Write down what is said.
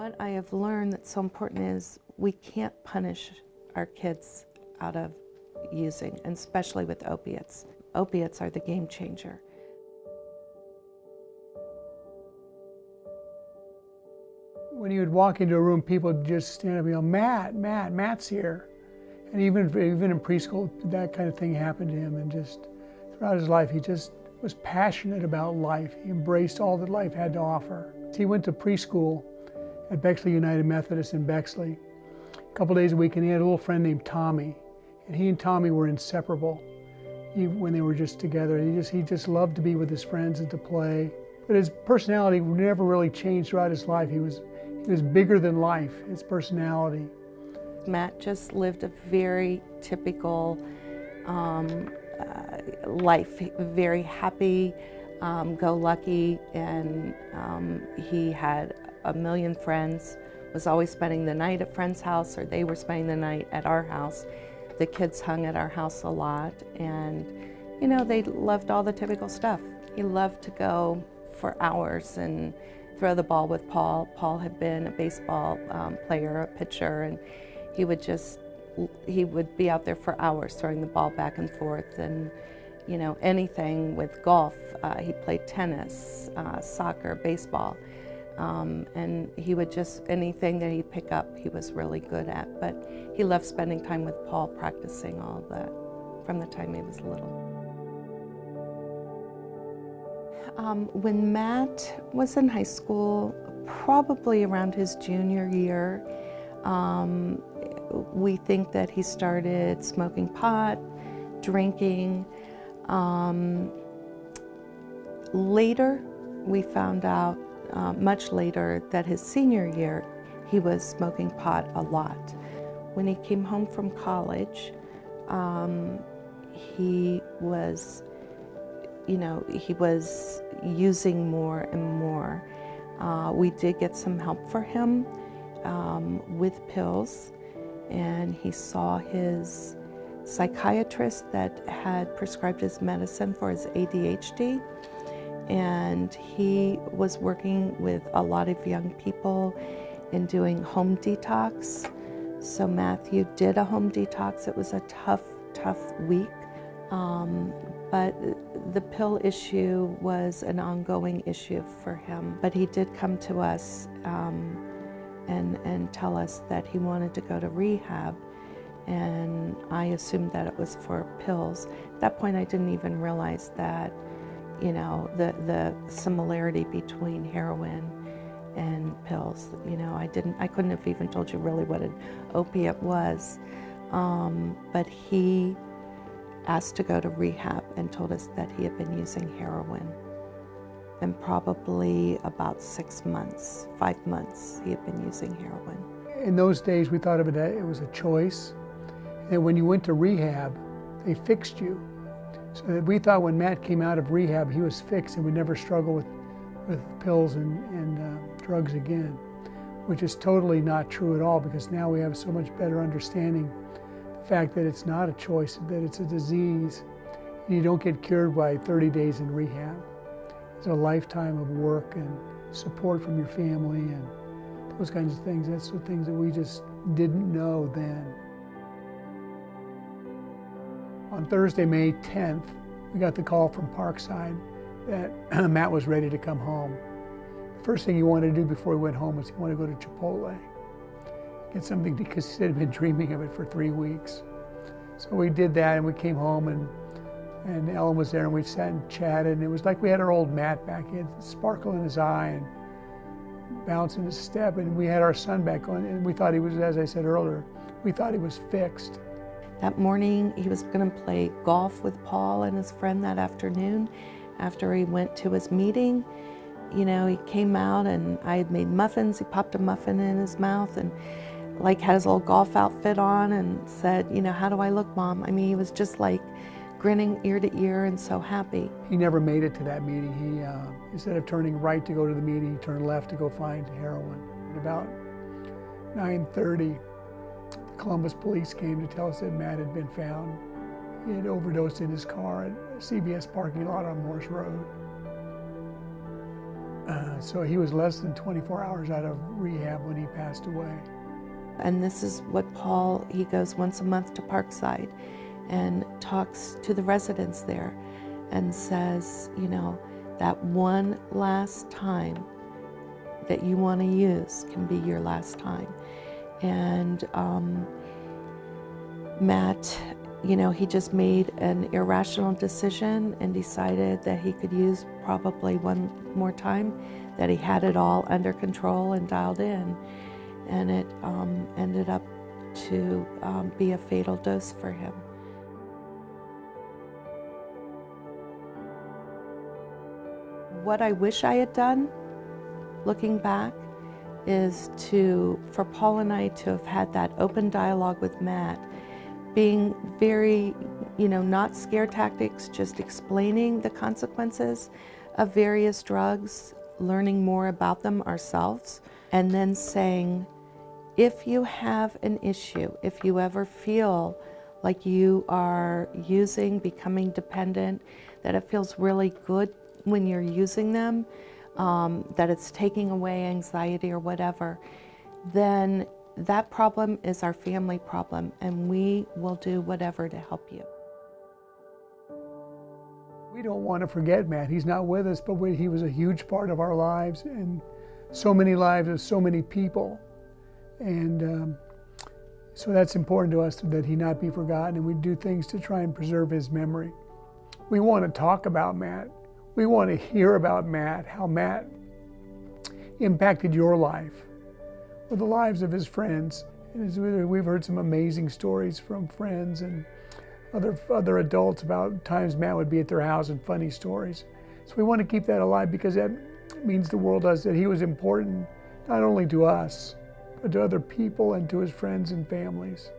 What I have learned that's so important is we can't punish our kids out of using, and especially with opiates. Opiates are the game changer. When you would walk into a room, people would just stand up and go, Matt's here. And even in preschool, that kind of thing happened to him. And just throughout his life, he just was passionate about life. He embraced all that life had to offer. He went to preschool at Bexley United Methodist in Bexley a couple days a week, and he had a little friend named Tommy. And he and Tommy were inseparable when they were just together. He just loved to be with his friends and to play. But his personality never really changed throughout his life. He was bigger than life, his personality. Matt just lived a very typical life, very happy, go lucky, and he had a million friends, was always spending the night at friends' house, or they were spending the night at our house. The kids hung at our house a lot, and you know, they loved all the typical stuff. He loved to go for hours and throw the ball with Paul. Paul had been a baseball player, a pitcher, and he would be out there for hours throwing the ball back and forth, and you know, anything with golf. He played tennis, soccer, baseball, and he would just, anything that he'd pick up, he was really good at. But he loved spending time with Paul, practicing all that from the time he was little. When Matt was in high school, probably around his junior year, we think that he started smoking pot, drinking. Later, we found out, much later, that his senior year, he was smoking pot a lot. When he came home from college, he was using more and more. We did get some help for him with pills, and he saw his psychiatrist that had prescribed his medicine for his ADHD, and he was working with a lot of young people in doing home detox. So Matthew did a home detox. It was a tough week. But the pill issue was an ongoing issue for him. But he did come to us and tell us that he wanted to go to rehab, and I assumed that it was for pills. At that point, I didn't even realize that, you know, the similarity between heroin and pills. You know, I couldn't have even told you really what an opiate was. But he asked to go to rehab and told us that he had been using heroin. And probably about 5 months, he had been using heroin. In those days, we thought of it as it was a choice. And when you went to rehab, they fixed you. So that we thought when Matt came out of rehab, he was fixed and would never struggle with pills and drugs again, which is totally not true at all, because now we have so much better understanding the fact that it's not a choice, that it's a disease. And you don't get cured by 30 days in rehab. It's a lifetime of work and support from your family and those kinds of things. That's the things that we just didn't know then. On Thursday, May 10th, we got the call from Parkside that Matt was ready to come home. The first thing he wanted to do before he went home was he wanted to go to Chipotle, get something, because he had been dreaming of it for 3 weeks. So we did that, and we came home, and Ellen was there, and we sat and chatted, and it was like we had our old Matt back. He had a sparkle in his eye and bounce in his step, and we had our son back on, and we thought he was, as I said earlier, we thought he was fixed. That morning, he was going to play golf with Paul and his friend that afternoon. After he went to his meeting, you know, he came out, and I had made muffins. He popped a muffin in his mouth and like had his little golf outfit on and said, you know, "How do I look, Mom?" I mean, he was just like grinning ear to ear and so happy. He never made it to that meeting. He, instead of turning right to go to the meeting, he turned left to go find heroin. At about 9:30, the Columbus police came to tell us that Matt had been found. He had overdosed in his car at a CVS parking lot on Morse Road. So he was less than 24 hours out of rehab when he passed away. And this is what Paul, he goes once a month to Parkside and talks to the residents there and says, you know, that one last time that you want to use can be your last time. And Matt, you know, he just made an irrational decision and decided that he could use probably one more time, that he had it all under control and dialed in. And it ended up to be a fatal dose for him. What I wish I had done, looking back, is for Paul and I to have had that open dialogue with Matt, being very, you know, not scare tactics, just explaining the consequences of various drugs, learning more about them ourselves, and then saying, if you have an issue, if you ever feel like you are using, becoming dependent, that it feels really good when you're using them, that it's taking away anxiety or whatever, then that problem is our family problem, and we will do whatever to help you. We don't want to forget Matt. He's not with us, but he was a huge part of our lives and so many lives of so many people. And so that's important to us, that he not be forgotten, and we do things to try and preserve his memory. We want to talk about Matt. We want to hear about Matt, how Matt impacted your life or the lives of his friends. And we've heard some amazing stories from friends and other adults about times Matt would be at their house and funny stories. So we want to keep that alive, because that means the world does, that he was important not only to us, but to other people and to his friends and families.